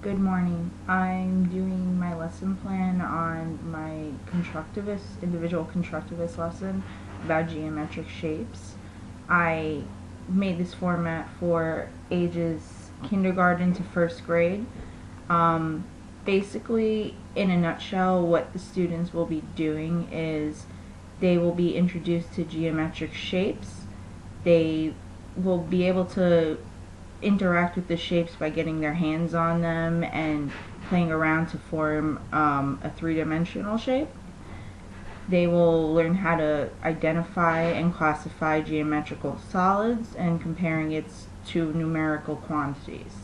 Good morning. I'm doing my lesson plan on my individual constructivist lesson about geometric shapes. I made this format for ages kindergarten to first grade. Basically, in a nutshell, what the students will be doing is they will be introduced to geometric shapes. They will be able to interact with the shapes by getting their hands on them and playing around to form a three-dimensional shape. They will learn how to identify and classify geometrical solids and comparing it to numerical quantities.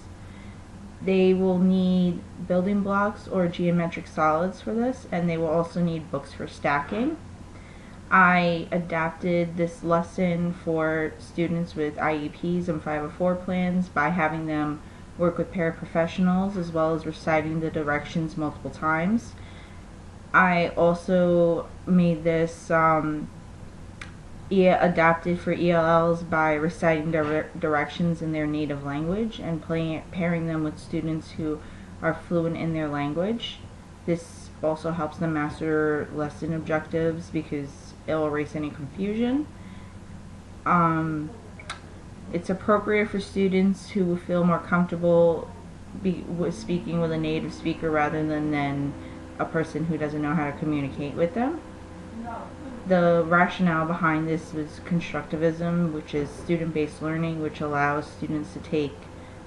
They will need building blocks or geometric solids for this, and they will also need books for stacking. I adapted this lesson for students with IEPs and 504 plans by having them work with paraprofessionals as well as reciting the directions multiple times. I also made this adapted for ELLs by reciting directions in their native language and pairing them with students who are fluent in their language. This also helps them master lesson objectives because it'll erase any confusion. It's appropriate for students who feel more comfortable speaking with a native speaker rather than a person who doesn't know how to communicate with them. The rationale behind this was constructivism, which is student-based learning, which allows students to take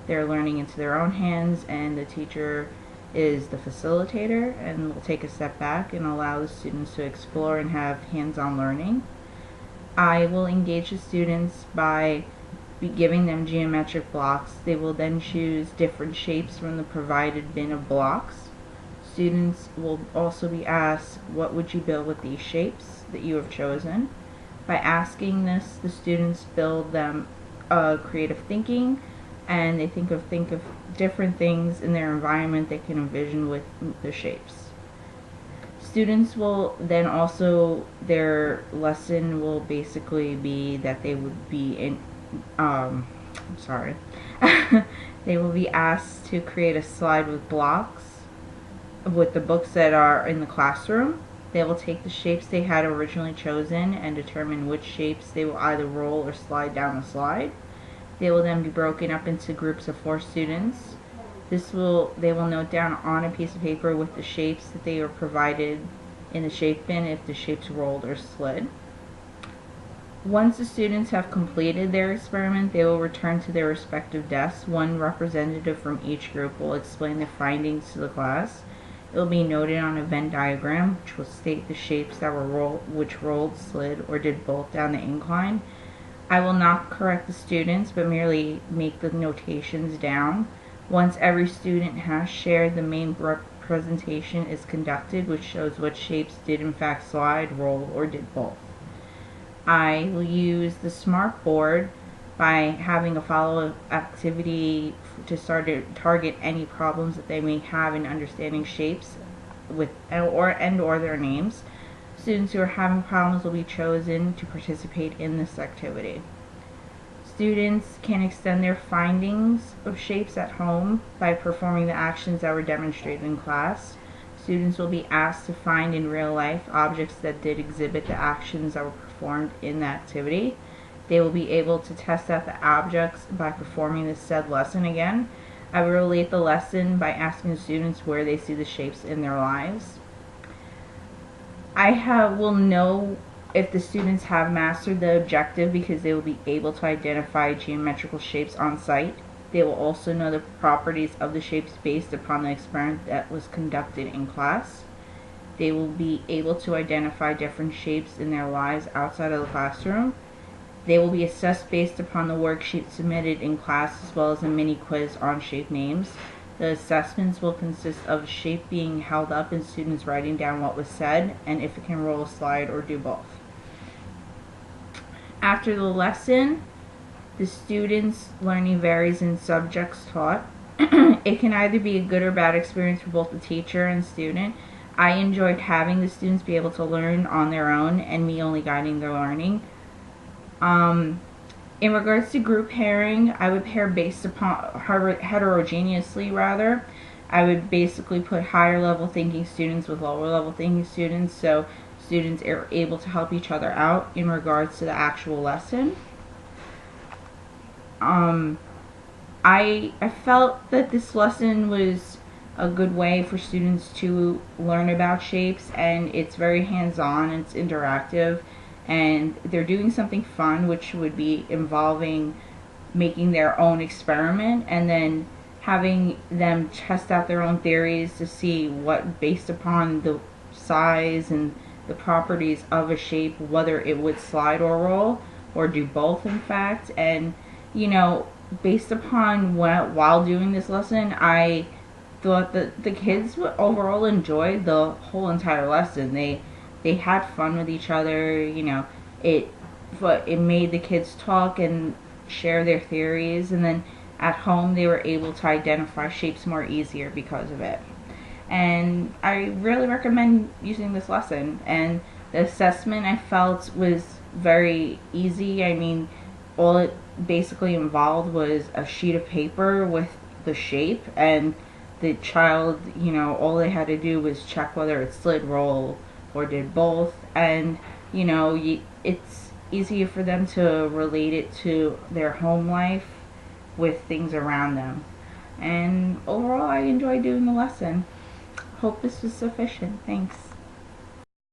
their learning into their own hands, and the teacher is the facilitator and will take a step back and allow the students to explore and have hands-on learning. I will engage the students by giving them geometric blocks. They will then choose different shapes from the provided bin of blocks. Students will also be asked, what would you build with these shapes that you have chosen? By asking this, the students build them creative thinking, and they think of different things in their environment they can envision with the shapes. Students will then also, their lesson will basically be that they would be in, they will be asked to create a slide with blocks with the books that are in the classroom. They will take the shapes they had originally chosen and determine which shapes they will either roll or slide down the slide. They will then be broken up into groups of 4 students. They will note down on a piece of paper with the shapes that they were provided in the shape bin if the shapes rolled or slid. Once the students have completed their experiment, they will return to their respective desks. One representative from each group will explain the findings to the class. It will be noted on a Venn diagram, which will state the shapes that were rolled, slid, or did both down the incline. I will not correct the students, but merely make the notations down. Once every student has shared, the main presentation is conducted, which shows what shapes did in fact slide, roll, or did both. I will use the smart board by having a follow-up activity to start to target any problems that they may have in understanding shapes with or their names. Students who are having problems will be chosen to participate in this activity. Students can extend their findings of shapes at home by performing the actions that were demonstrated in class. Students will be asked to find in real life objects that did exhibit the actions that were performed in the activity. They will be able to test out the objects by performing the said lesson again. I will relate the lesson by asking the students where they see the shapes in their lives. I will know if the students have mastered the objective because they will be able to identify geometrical shapes on site. They will also know the properties of the shapes based upon the experiment that was conducted in class. They will be able to identify different shapes in their lives outside of the classroom. They will be assessed based upon the worksheet submitted in class as well as a mini quiz on shape names. The assessments will consist of a shape being held up and students writing down what was said and if it can roll, slide, or do both. After the lesson, the students' learning varies in subjects taught. It can either be a good or bad experience for both the teacher and student. I enjoyed having the students be able to learn on their own and me only guiding their learning. In regards to group pairing, I would pair based upon heterogeneously rather. I would basically put higher level thinking students with lower level thinking students, so students are able to help each other out in regards to the actual lesson. I felt that this lesson was a good way for students to learn about shapes, and it's very hands-on, it's interactive, and they're doing something fun, which would be involving making their own experiment and then having them test out their own theories to see what, based upon the size and the properties of a shape, whether it would slide or roll, or do both in fact. And based upon while doing this lesson, I thought that the kids would overall enjoy the whole entire lesson. They had fun with each other, but it made the kids talk and share their theories, and then at home they were able to identify shapes more easier because of it. And I really recommend using this lesson. And the assessment, I felt, was very easy. I mean, all it basically involved was a sheet of paper with the shape, and the child, all they had to do was check whether it slid, roll, or did both. And it's easier for them to relate it to their home life with things around them. And overall, I enjoyed doing the lesson. Hope this was sufficient. Thanks.